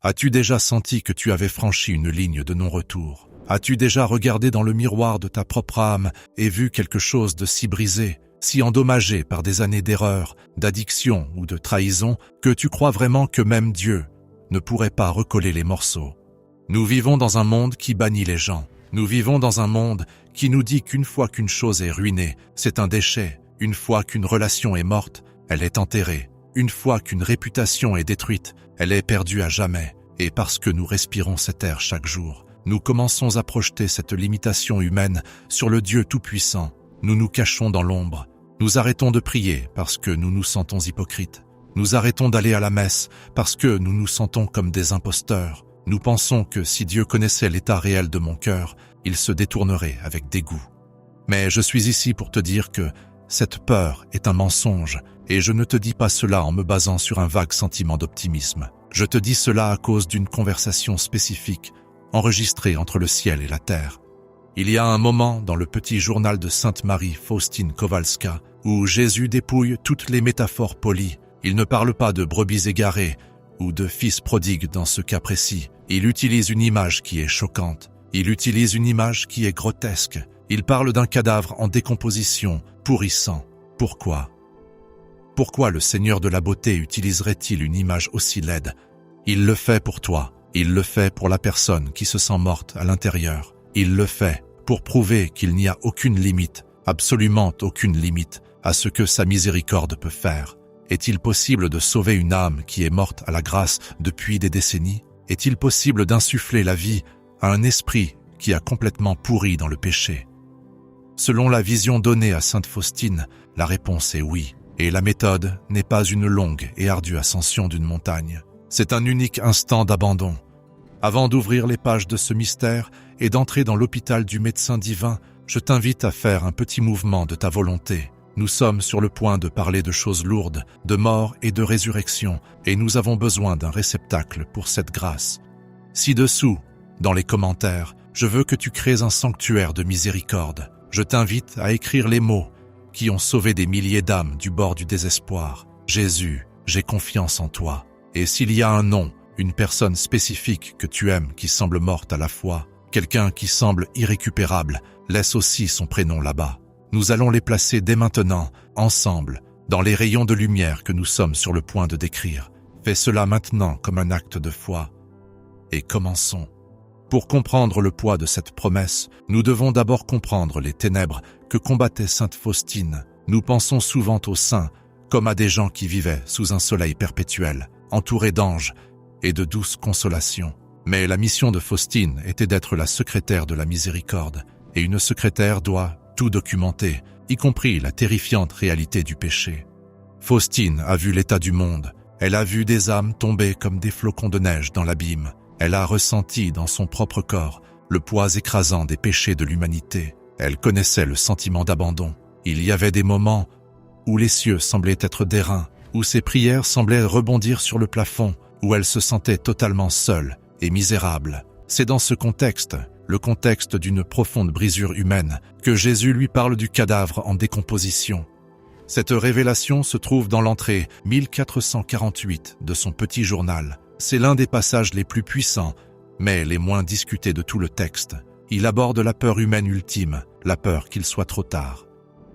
As-tu déjà senti que tu avais franchi une ligne de non-retour? As-tu déjà regardé dans le miroir de ta propre âme et vu quelque chose de si brisé, si endommagé par des années d'erreur, d'addiction ou de trahison, que tu crois vraiment que même Dieu ne pourrait pas recoller les morceaux? Nous vivons dans un monde qui bannit les gens. Nous vivons dans un monde qui nous dit qu'une fois qu'une chose est ruinée, c'est un déchet. Une fois qu'une relation est morte, elle est enterrée. Une fois qu'une réputation est détruite, elle est perdue à jamais. Et parce que nous respirons cet air chaque jour, nous commençons à projeter cette limitation humaine sur le Dieu Tout-Puissant. Nous nous cachons dans l'ombre. Nous arrêtons de prier parce que nous nous sentons hypocrites. Nous arrêtons d'aller à la messe parce que nous nous sentons comme des imposteurs. Nous pensons que si Dieu connaissait l'état réel de mon cœur, il se détournerait avec dégoût. Mais je suis ici pour te dire que cette peur est un mensonge, et je ne te dis pas cela en me basant sur un vague sentiment d'optimisme. Je te dis cela à cause d'une conversation spécifique, enregistrée entre le ciel et la terre. Il y a un moment dans le petit journal de Sainte Marie Faustine Kowalska où Jésus dépouille toutes les métaphores polies. Il ne parle pas de brebis égarées ou de fils prodigue dans ce cas précis. Il utilise une image qui est choquante. Il utilise une image qui est grotesque. Il parle d'un cadavre en décomposition, pourrissant. Pourquoi? Pourquoi le Seigneur de la beauté utiliserait-il une image aussi laide? Il le fait pour toi. Il le fait pour la personne qui se sent morte à l'intérieur. Il le fait pour prouver qu'il n'y a aucune limite, absolument aucune limite, à ce que sa miséricorde peut faire. Est-il possible de sauver une âme qui est morte à la grâce depuis des décennies? Est-il possible d'insuffler la vie à un esprit qui a complètement pourri dans le péché? Selon la vision donnée à Sainte Faustine, la réponse est oui. Et la méthode n'est pas une longue et ardue ascension d'une montagne. C'est un unique instant d'abandon. Avant d'ouvrir les pages de ce mystère et d'entrer dans l'hôpital du médecin divin, je t'invite à faire un petit mouvement de ta volonté. Nous sommes sur le point de parler de choses lourdes, de mort et de résurrection, et nous avons besoin d'un réceptacle pour cette grâce. Ci-dessous, dans les commentaires, je veux que tu crées un sanctuaire de miséricorde. Je t'invite à écrire les mots qui ont sauvé des milliers d'âmes du bord du désespoir. Jésus, j'ai confiance en toi. Et s'il y a un nom, une personne spécifique que tu aimes qui semble morte à la fois, quelqu'un qui semble irrécupérable, laisse aussi son prénom là-bas. Nous allons les placer dès maintenant, ensemble, dans les rayons de lumière que nous sommes sur le point de décrire. Fais cela maintenant comme un acte de foi. Et commençons. Pour comprendre le poids de cette promesse, nous devons d'abord comprendre les ténèbres que combattait Sainte Faustine. Nous pensons souvent aux saints comme à des gens qui vivaient sous un soleil perpétuel, entourés d'anges et de douces consolations. Mais la mission de Faustine était d'être la secrétaire de la miséricorde, et une secrétaire doit tout documenter, y compris la terrifiante réalité du péché. Faustine a vu l'état du monde, elle a vu des âmes tomber comme des flocons de neige dans l'abîme, elle a ressenti dans son propre corps le poids écrasant des péchés de l'humanité. Elle connaissait le sentiment d'abandon. Il y avait des moments où les cieux semblaient être d'airain, où ses prières semblaient rebondir sur le plafond, où elle se sentait totalement seule et misérable. C'est dans ce contexte, le contexte d'une profonde brisure humaine, que Jésus lui parle du cadavre en décomposition. Cette révélation se trouve dans l'entrée 1448 de son petit journal. C'est l'un des passages les plus puissants, mais les moins discutés de tout le texte. Il aborde la peur humaine ultime, la peur qu'il soit trop tard.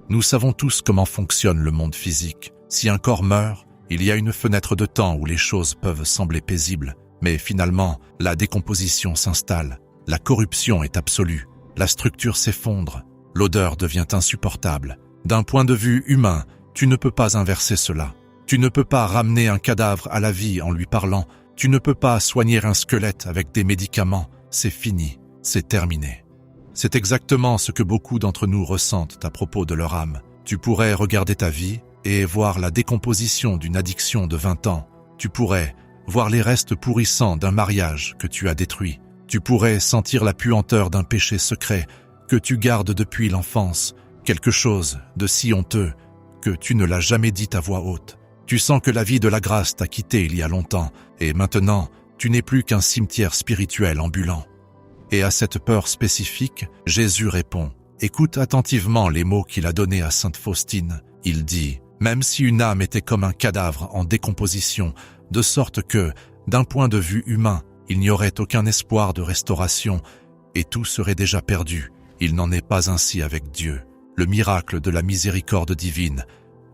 Nous savons tous comment fonctionne le monde physique. Si un corps meurt, il y a une fenêtre de temps où les choses peuvent sembler paisibles, mais finalement, la décomposition s'installe. La corruption est absolue, la structure s'effondre, l'odeur devient insupportable. D'un point de vue humain, tu ne peux pas inverser cela. Tu ne peux pas ramener un cadavre à la vie en lui parlant. Tu ne peux pas soigner un squelette avec des médicaments. C'est fini, c'est terminé. C'est exactement ce que beaucoup d'entre nous ressentent à propos de leur âme. Tu pourrais regarder ta vie et voir la décomposition d'une addiction de 20 ans. Tu pourrais voir les restes pourrissants d'un mariage que tu as détruit. Tu pourrais sentir la puanteur d'un péché secret que tu gardes depuis l'enfance, quelque chose de si honteux que tu ne l'as jamais dit à voix haute. Tu sens que la vie de la grâce t'a quitté il y a longtemps, et maintenant, tu n'es plus qu'un cimetière spirituel ambulant. Et à cette peur spécifique, Jésus répond. Écoute attentivement les mots qu'il a donnés à Sainte Faustine. Il dit, même si une âme était comme un cadavre en décomposition, de sorte que, D'un point de vue humain, il n'y aurait aucun espoir de restauration et tout serait déjà perdu. Il n'en est pas ainsi avec Dieu. Le miracle de la miséricorde divine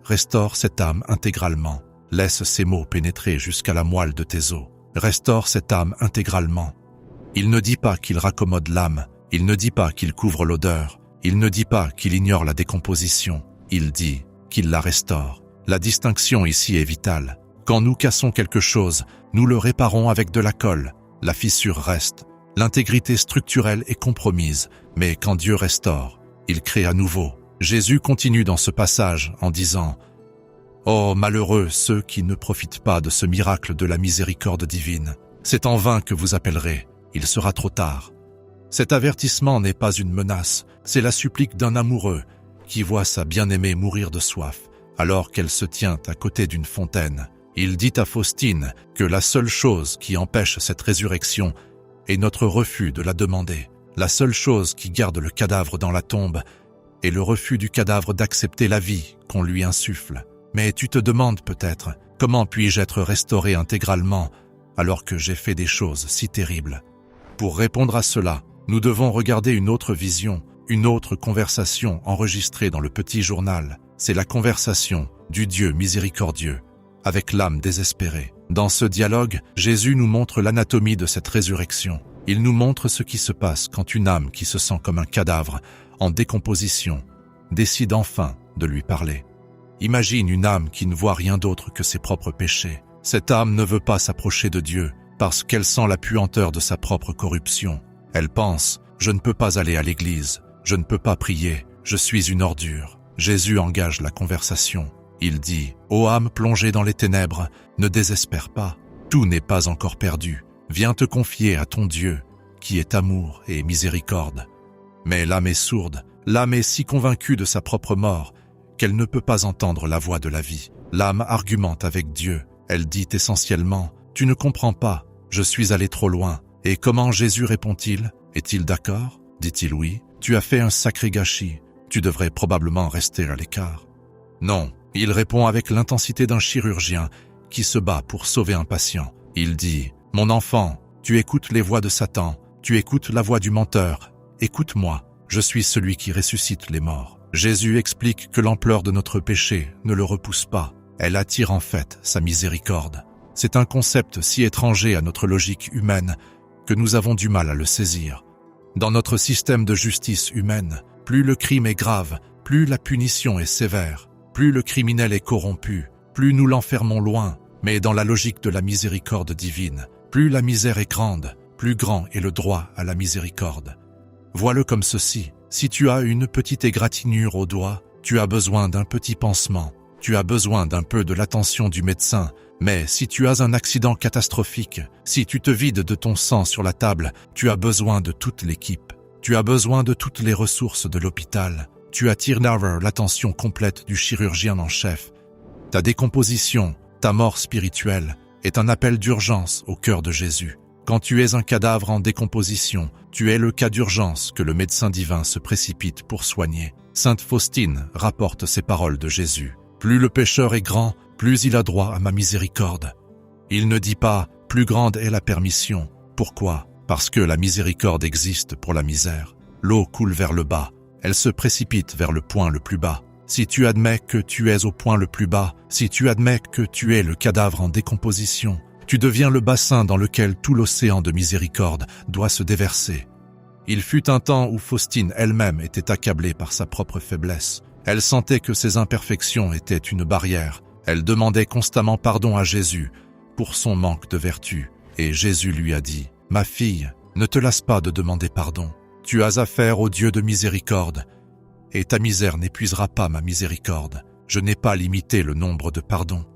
restaure cette âme intégralement. Laisse ces mots pénétrer jusqu'à la moelle de tes os. Restaure cette âme intégralement. Il ne dit pas qu'il raccommode l'âme. Il ne dit pas qu'il couvre l'odeur. Il ne dit pas qu'il ignore la décomposition. Il dit qu'il la restaure. La distinction ici est vitale. Quand nous cassons quelque chose, nous le réparons avec de la colle. La fissure reste. L'intégrité structurelle est compromise. Mais quand Dieu restaure, il crée à nouveau. Jésus continue dans ce passage en disant « Oh, malheureux ceux qui ne profitent pas de ce miracle de la miséricorde divine. C'est en vain que vous appellerez. Il sera trop tard. » Cet avertissement n'est pas une menace, c'est la supplique d'un amoureux qui voit sa bien-aimée mourir de soif alors qu'elle se tient à côté d'une fontaine. Il dit à Faustine que la seule chose qui empêche cette résurrection est notre refus de la demander. La seule chose qui garde le cadavre dans la tombe est le refus du cadavre d'accepter la vie qu'on lui insuffle. Mais tu te demandes peut-être, comment puis-je être restauré intégralement alors que j'ai fait des choses si terribles? Pour répondre à cela, nous devons regarder une autre vision, une autre conversation enregistrée dans le petit journal. C'est la conversation du Dieu miséricordieux avec l'âme désespérée. Dans ce dialogue, Jésus nous montre l'anatomie de cette résurrection. Il nous montre ce qui se passe quand une âme qui se sent comme un cadavre, en décomposition, décide enfin de lui parler. Imagine une âme qui ne voit rien d'autre que ses propres péchés. Cette âme ne veut pas s'approcher de Dieu parce qu'elle sent la puanteur de sa propre corruption. Elle pense « Je ne peux pas aller à l'église, je ne peux pas prier, je suis une ordure ». Jésus engage la conversation. Il dit « Ô âme plongée dans les ténèbres, ne désespère pas, tout n'est pas encore perdu. Viens te confier à ton Dieu, qui est amour et miséricorde. » Mais l'âme est sourde, l'âme est si convaincue de sa propre mort qu'elle ne peut pas entendre la voix de la vie. L'âme argumente avec Dieu. Elle dit essentiellement « Tu ne comprends pas, je suis allé trop loin. » Et comment Jésus répond-il? Est-il d'accord? Dit-il oui. Tu as fait un sacré gâchis. Tu devrais probablement rester à l'écart. Non, il répond avec l'intensité d'un chirurgien qui se bat pour sauver un patient. Il dit « Mon enfant, tu écoutes les voix de Satan, tu écoutes la voix du menteur. Écoute-moi, je suis celui qui ressuscite les morts. » Jésus explique que l'ampleur de notre péché ne le repousse pas. Elle attire en fait sa miséricorde. C'est un concept si étranger à notre logique humaine que nous avons du mal à le saisir. Dans notre système de justice humaine, plus le crime est grave, plus la punition est sévère, plus le criminel est corrompu, plus nous l'enfermons loin. Mais dans la logique de la miséricorde divine, plus la misère est grande, plus grand est le droit à la miséricorde. Vois-le comme ceci. Si tu as une petite égratignure au doigt, tu as besoin d'un petit pansement. Tu as besoin d'un peu de l'attention du médecin. Mais si tu as un accident catastrophique, si tu te vides de ton sang sur la table, tu as besoin de toute l'équipe. Tu as besoin de toutes les ressources de l'hôpital. Tu attires l'attention complète du chirurgien en chef. Ta décomposition, ta mort spirituelle, est un appel d'urgence au cœur de Jésus. Quand tu es un cadavre en décomposition, tu es le cas d'urgence que le médecin divin se précipite pour soigner. Sainte Faustine rapporte ces paroles de Jésus. Plus le pécheur est grand, plus il a droit à ma miséricorde. Il ne dit pas « plus grande est la permission ». Pourquoi? Parce que la miséricorde existe pour la misère. L'eau coule vers le bas, elle se précipite vers le point le plus bas. Si tu admets que tu es au point le plus bas, si tu admets que tu es le cadavre en décomposition, tu deviens le bassin dans lequel tout l'océan de miséricorde doit se déverser. Il fut un temps où Faustine elle-même était accablée par sa propre faiblesse. Elle sentait que ses imperfections étaient une barrière. Elle demandait constamment pardon à Jésus pour son manque de vertu. Et Jésus lui a dit « Ma fille, ne te lasse pas de demander pardon. Tu as affaire au Dieu de miséricorde. Et ta misère n'épuisera pas ma miséricorde. Je n'ai pas limité le nombre de pardons. »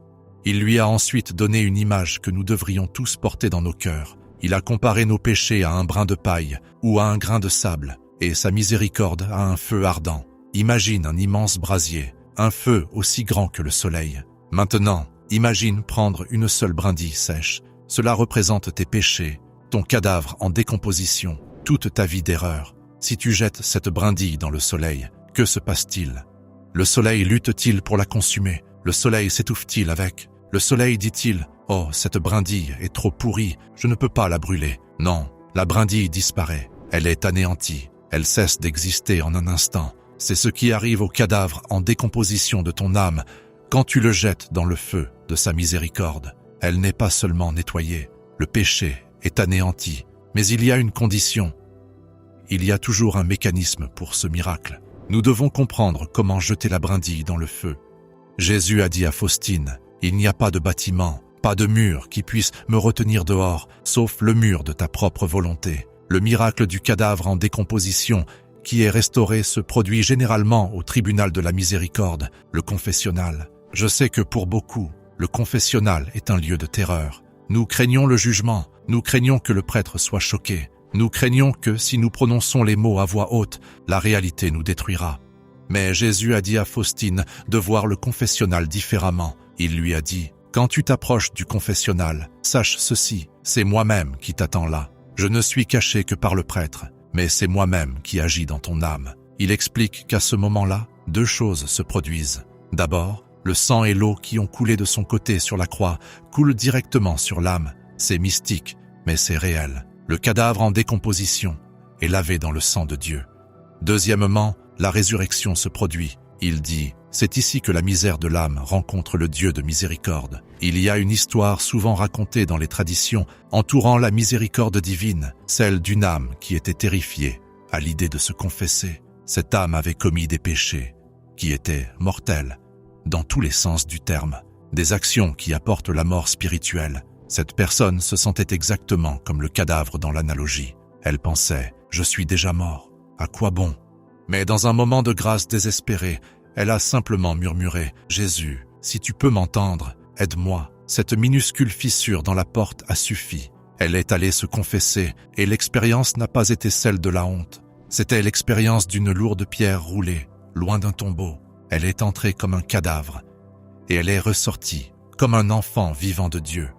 Il lui a ensuite donné une image que nous devrions tous porter dans nos cœurs. Il a comparé nos péchés à un brin de paille ou à un grain de sable, et sa miséricorde à un feu ardent. Imagine un immense brasier, un feu aussi grand que le soleil. Maintenant, imagine prendre une seule brindille sèche. Cela représente tes péchés, ton cadavre en décomposition, toute ta vie d'erreur. Si tu jettes cette brindille dans le soleil, que se passe-t-il? Le soleil lutte-t-il pour la consumer? Le soleil s'étouffe-t-il avec? Le soleil dit-il « Oh, cette brindille est trop pourrie, je ne peux pas la brûler. Non, la brindille disparaît, elle est anéantie, elle cesse d'exister en un instant. C'est ce qui arrive au cadavre en décomposition de ton âme quand tu le jettes dans le feu de sa miséricorde. Elle n'est pas seulement nettoyée, le péché est anéanti, mais il y a une condition. Il y a toujours un mécanisme pour ce miracle. Nous devons comprendre comment jeter la brindille dans le feu. Jésus a dit à Faustine, « Il n'y a pas de bâtiment, pas de mur qui puisse me retenir dehors, sauf le mur de ta propre volonté. » Le miracle du cadavre en décomposition qui est restauré se produit généralement au tribunal de la miséricorde, le confessionnal. Je sais que pour beaucoup, le confessionnal est un lieu de terreur. Nous craignons le jugement, nous craignons que le prêtre soit choqué. Nous craignons que si nous prononçons les mots à voix haute, la réalité nous détruira. Mais Jésus a dit à Faustine de voir le confessionnal différemment. Il lui a dit, « Quand tu t'approches du confessionnal, sache ceci, c'est moi-même qui t'attends là. Je ne suis caché que par le prêtre, mais c'est moi-même qui agis dans ton âme. » Il explique qu'à ce moment-là, deux choses se produisent. D'abord, le sang et l'eau qui ont coulé de son côté sur la croix coulent directement sur l'âme. C'est mystique, mais c'est réel. Le cadavre en décomposition est lavé dans le sang de Dieu. Deuxièmement, la résurrection se produit. Il dit, c'est ici que la misère de l'âme rencontre le Dieu de miséricorde. Il y a une histoire souvent racontée dans les traditions entourant la miséricorde divine, celle d'une âme qui était terrifiée à l'idée de se confesser. Cette âme avait commis des péchés qui étaient mortels dans tous les sens du terme, des actions qui apportent la mort spirituelle. Cette personne se sentait exactement comme le cadavre dans l'analogie. Elle pensait, « Je suis déjà mort, à quoi bon ?» Mais dans un moment de grâce désespérée, elle a simplement murmuré, « Jésus, si tu peux m'entendre, aide-moi. » Cette minuscule fissure dans la porte a suffi. Elle est allée se confesser et l'expérience n'a pas été celle de la honte. C'était l'expérience d'une lourde pierre roulée, loin d'un tombeau. Elle est entrée comme un cadavre et elle est ressortie comme un enfant vivant de Dieu.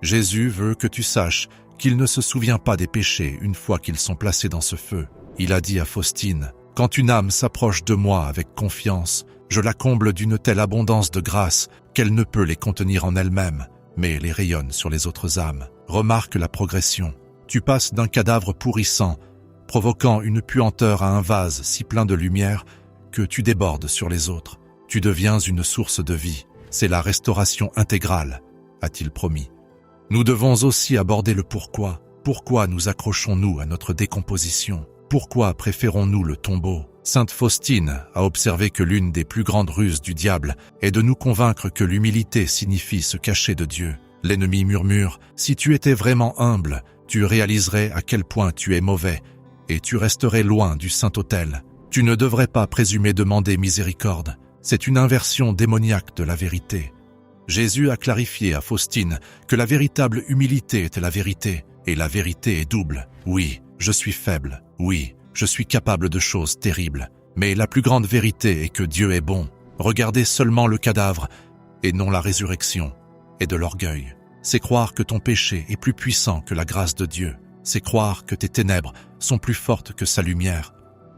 Jésus veut que tu saches qu'il ne se souvient pas des péchés une fois qu'ils sont placés dans ce feu. Il a dit à Faustine, « Quand une âme s'approche de moi avec confiance, je la comble d'une telle abondance de grâce qu'elle ne peut les contenir en elle-même, mais les rayonne sur les autres âmes. » Remarque la progression. Tu passes d'un cadavre pourrissant, provoquant une puanteur à un vase si plein de lumière que tu débordes sur les autres. Tu deviens une source de vie. C'est la restauration intégrale, a-t-il promis. Nous devons aussi aborder le pourquoi. Pourquoi nous accrochons-nous à notre décomposition? Pourquoi préférons-nous le tombeau? Sainte Faustine a observé que l'une des plus grandes ruses du diable est de nous convaincre que l'humilité signifie se cacher de Dieu. L'ennemi murmure, « Si tu étais vraiment humble, tu réaliserais à quel point tu es mauvais et tu resterais loin du Saint-Autel. Tu ne devrais pas présumer demander miséricorde. C'est une inversion démoniaque de la vérité. » Jésus a clarifié à Faustine que la véritable humilité était la vérité, et la vérité est double. Oui, je suis faible. Oui, je suis capable de choses terribles. Mais la plus grande vérité est que Dieu est bon. Regardez seulement le cadavre, et non la résurrection, et de l'orgueil. C'est croire que ton péché est plus puissant que la grâce de Dieu. C'est croire que tes ténèbres sont plus fortes que sa lumière.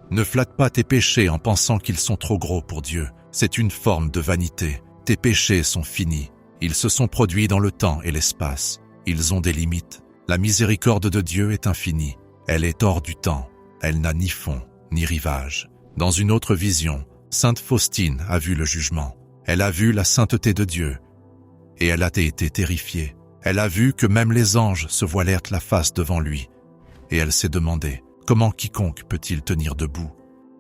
Ne flatte pas tes péchés en pensant qu'ils sont trop gros pour Dieu. C'est une forme de vanité. Tes péchés sont finis. Ils se sont produits dans le temps et l'espace. Ils ont des limites. La miséricorde de Dieu est infinie. Elle est hors du temps. Elle n'a ni fond, ni rivage. Dans une autre vision, Sainte Faustine a vu le jugement. Elle a vu la sainteté de Dieu. Et elle a été terrifiée. Elle a vu que même les anges se voilèrent la face devant lui. Et elle s'est demandé, comment quiconque peut-il tenir debout?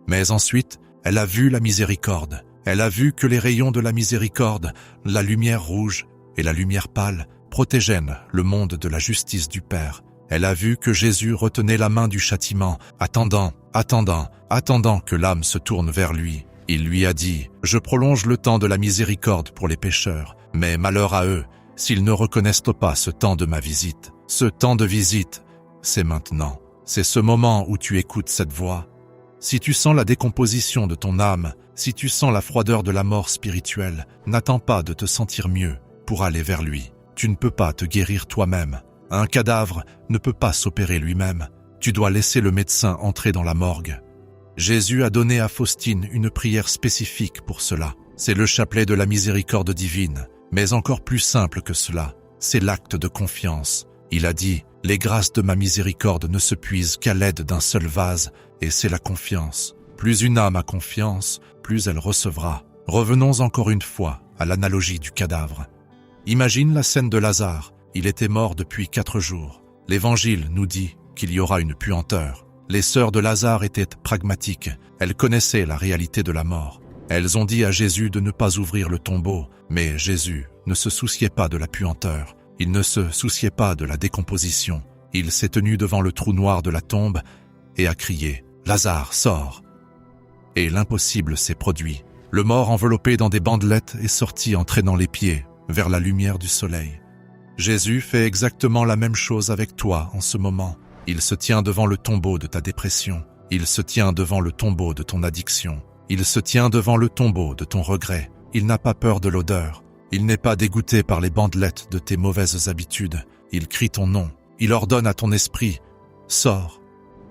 Mais ensuite, elle a vu la miséricorde. Elle a vu que les rayons de la miséricorde, la lumière rouge et la lumière pâle, protégeaient le monde de la justice du Père. Elle a vu que Jésus retenait la main du châtiment, attendant que l'âme se tourne vers lui. Il lui a dit, « Je prolonge le temps de la miséricorde pour les pécheurs, mais malheur à eux, s'ils ne reconnaissent pas ce temps de ma visite. Ce temps de visite, c'est maintenant. C'est ce moment où tu écoutes cette voix. Si tu sens la décomposition de ton âme, si tu sens la froideur de la mort spirituelle, n'attends pas de te sentir mieux pour aller vers lui. Tu ne peux pas te guérir toi-même. Un cadavre ne peut pas s'opérer lui-même. Tu dois laisser le médecin entrer dans la morgue. » Jésus a donné à Faustine une prière spécifique pour cela. C'est le chapelet de la miséricorde divine, mais encore plus simple que cela. c'est l'acte de confiance. Il a dit, « Les grâces de ma miséricorde ne se puisent qu'à l'aide d'un seul vase, et c'est la confiance. Plus une âme a confiance, plus elle recevra. » Revenons encore une fois à l'analogie du cadavre. Imagine la scène de Lazare. Il était mort depuis 4 jours. L'Évangile nous dit qu'il y aura une puanteur. Les sœurs de Lazare étaient pragmatiques. Elles connaissaient la réalité de la mort. Elles ont dit à Jésus de ne pas ouvrir le tombeau, mais Jésus ne se souciait pas de la puanteur. Il ne se souciait pas de la décomposition. Il s'est tenu devant le trou noir de la tombe et a crié « Lazare, sors !» Et l'impossible s'est produit. Le mort enveloppé dans des bandelettes est sorti en traînant les pieds vers la lumière du soleil. Jésus fait exactement la même chose avec toi en ce moment. Il se tient devant le tombeau de ta dépression. Il se tient devant le tombeau de ton addiction. Il se tient devant le tombeau de ton regret. Il n'a pas peur de l'odeur. Il n'est pas dégoûté par les bandelettes de tes mauvaises habitudes. Il crie ton nom. Il ordonne à ton esprit « Sors !»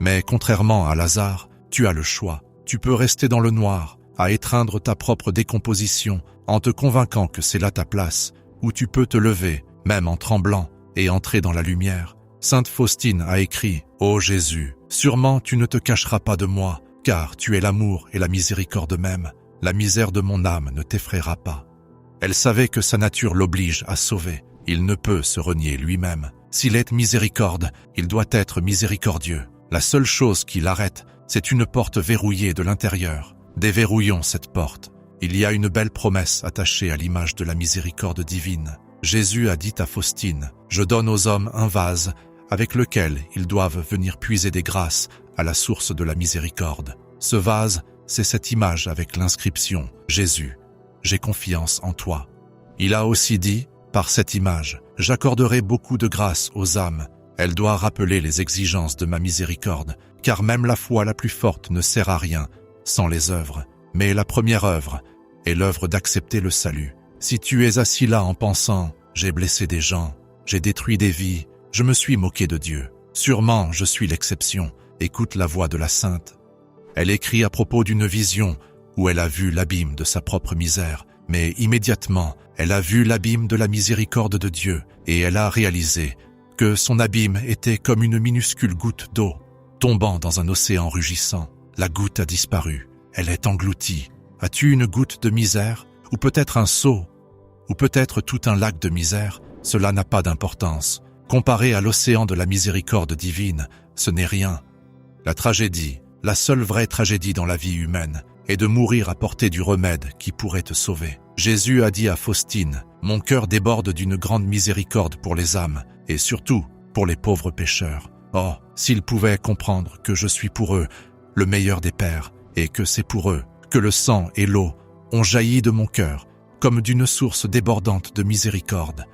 Mais contrairement à Lazare, tu as le choix. Tu peux rester dans le noir, à étreindre ta propre décomposition en te convainquant que c'est là ta place, ou tu peux te lever, même en tremblant, et entrer dans la lumière. Sainte Faustine a écrit « Ô Jésus, sûrement tu ne te cacheras pas de moi, car tu es l'amour et la miséricorde même. La misère de mon âme ne t'effraiera pas. » Elle savait que sa nature l'oblige à sauver. Il ne peut se renier lui-même. S'il est miséricorde, il doit être miséricordieux. La seule chose qui l'arrête, c'est une porte verrouillée de l'intérieur. Déverrouillons cette porte. Il y a une belle promesse attachée à l'image de la miséricorde divine. Jésus a dit à Faustine, « Je donne aux hommes un vase avec lequel ils doivent venir puiser des grâces à la source de la miséricorde. » Ce vase, c'est cette image avec l'inscription « Jésus, j'ai confiance en toi. » Il a aussi dit, par cette image, « J'accorderai beaucoup de grâce aux âmes. » Elle doit rappeler les exigences de ma miséricorde, car même la foi la plus forte ne sert à rien sans les œuvres. Mais la première œuvre est l'œuvre d'accepter le salut. Si tu es assis là en pensant « J'ai blessé des gens, j'ai détruit des vies, je me suis moqué de Dieu. Sûrement, je suis l'exception. » Écoute la voix de la sainte. Elle écrit à propos d'une vision où elle a vu l'abîme de sa propre misère, mais immédiatement, elle a vu l'abîme de la miséricorde de Dieu et elle a réalisé que son abîme était comme une minuscule goutte d'eau tombant dans un océan rugissant. La goutte a disparu, elle est engloutie. As-tu une goutte de misère, ou peut-être un seau, ou peut-être tout un lac de misère? Cela n'a pas d'importance. Comparé à l'océan de la miséricorde divine, ce n'est rien. La tragédie, la seule vraie tragédie dans la vie humaine, est de mourir à portée du remède qui pourrait te sauver. Jésus a dit à Faustine, « Mon cœur déborde d'une grande miséricorde pour les âmes, et surtout pour les pauvres pécheurs. Oh, s'ils pouvaient comprendre que je suis pour eux le meilleur des pères, et que c'est pour eux que le sang et l'eau ont jailli de mon cœur, comme d'une source débordante de miséricorde. »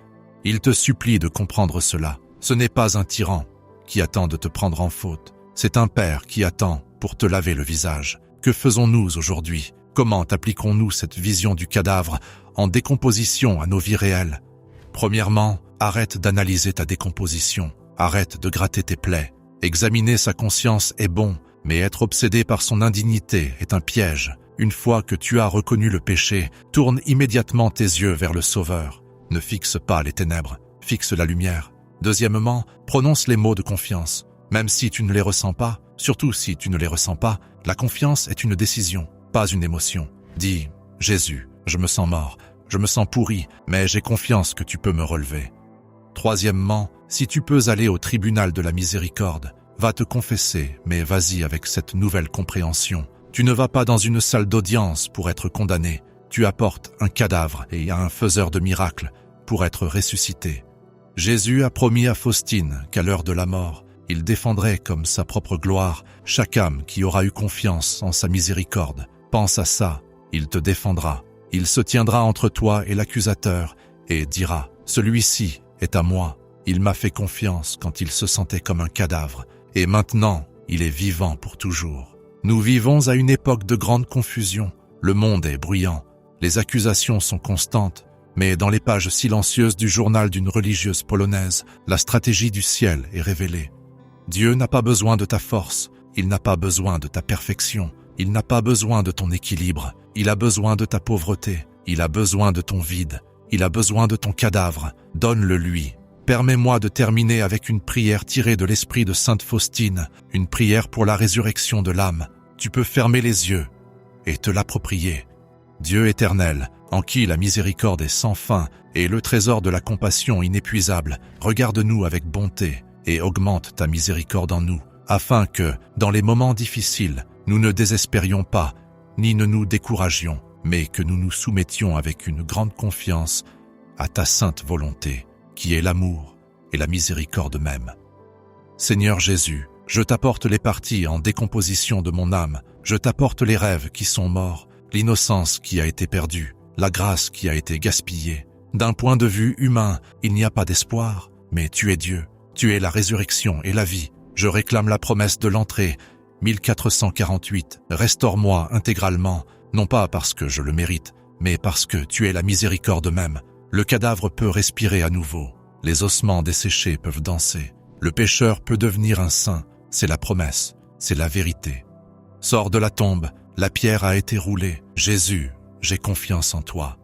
Il te supplie de comprendre cela. Ce n'est pas un tyran qui attend de te prendre en faute. C'est un père qui attend pour te laver le visage. Que faisons-nous aujourd'hui? Comment appliquons-nous cette vision du cadavre en décomposition à nos vies réelles? Premièrement, arrête d'analyser ta décomposition. Arrête de gratter tes plaies. Examiner sa conscience est bon, mais être obsédé par son indignité est un piège. Une fois que tu as reconnu le péché, tourne immédiatement tes yeux vers le Sauveur. Ne fixe pas les ténèbres, fixe la lumière. Deuxièmement, prononce les mots de confiance. Même si tu ne les ressens pas, surtout si tu ne les ressens pas, la confiance est une décision, pas une émotion. Dis, « Jésus, je me sens mort, je me sens pourri, mais j'ai confiance que tu peux me relever. » Troisièmement, si tu peux aller au tribunal de la miséricorde, va te confesser, mais vas-y avec cette nouvelle compréhension. Tu ne vas pas dans une salle d'audience pour être condamné. Tu apportes un cadavre et un faiseur de miracles pour être ressuscité. Jésus a promis à Faustine qu'à l'heure de la mort, il défendrait comme sa propre gloire chaque âme qui aura eu confiance en sa miséricorde. Pense à ça, il te défendra. Il se tiendra entre toi et l'accusateur et dira « Celui-ci est à moi. Il m'a fait confiance quand il se sentait comme un cadavre. Et maintenant, il est vivant pour toujours. » Nous vivons à une époque de grande confusion. Le monde est bruyant. Les accusations sont constantes. Mais dans les pages silencieuses du journal d'une religieuse polonaise, la stratégie du ciel est révélée. Dieu n'a pas besoin de ta force. Il n'a pas besoin de ta perfection. Il n'a pas besoin de ton équilibre. Il a besoin de ta pauvreté. Il a besoin de ton vide. Il a besoin de ton cadavre. Donne-le lui. Permets-moi de terminer avec une prière tirée de l'esprit de Sainte Faustine, une prière pour la résurrection de l'âme. Tu peux fermer les yeux et te l'approprier. Dieu éternel, en qui la miséricorde est sans fin et le trésor de la compassion inépuisable, regarde-nous avec bonté et augmente ta miséricorde en nous, afin que, dans les moments difficiles, nous ne désespérions pas, ni ne nous découragions, mais que nous nous soumettions avec une grande confiance à ta sainte volonté, qui est l'amour et la miséricorde même. Seigneur Jésus, je t'apporte les parties en décomposition de mon âme, je t'apporte les rêves qui sont morts, l'innocence qui a été perdue, la grâce qui a été gaspillée. D'un point de vue humain, il n'y a pas d'espoir, mais tu es Dieu, tu es la résurrection et la vie. Je réclame la promesse de l'entrée, 1448, restaure-moi intégralement, non pas parce que je le mérite, mais parce que tu es la miséricorde même. Le cadavre peut respirer à nouveau, les ossements desséchés peuvent danser, le pécheur peut devenir un saint, c'est la promesse, c'est la vérité. Sors de la tombe, la pierre a été roulée. Jésus, j'ai confiance en toi.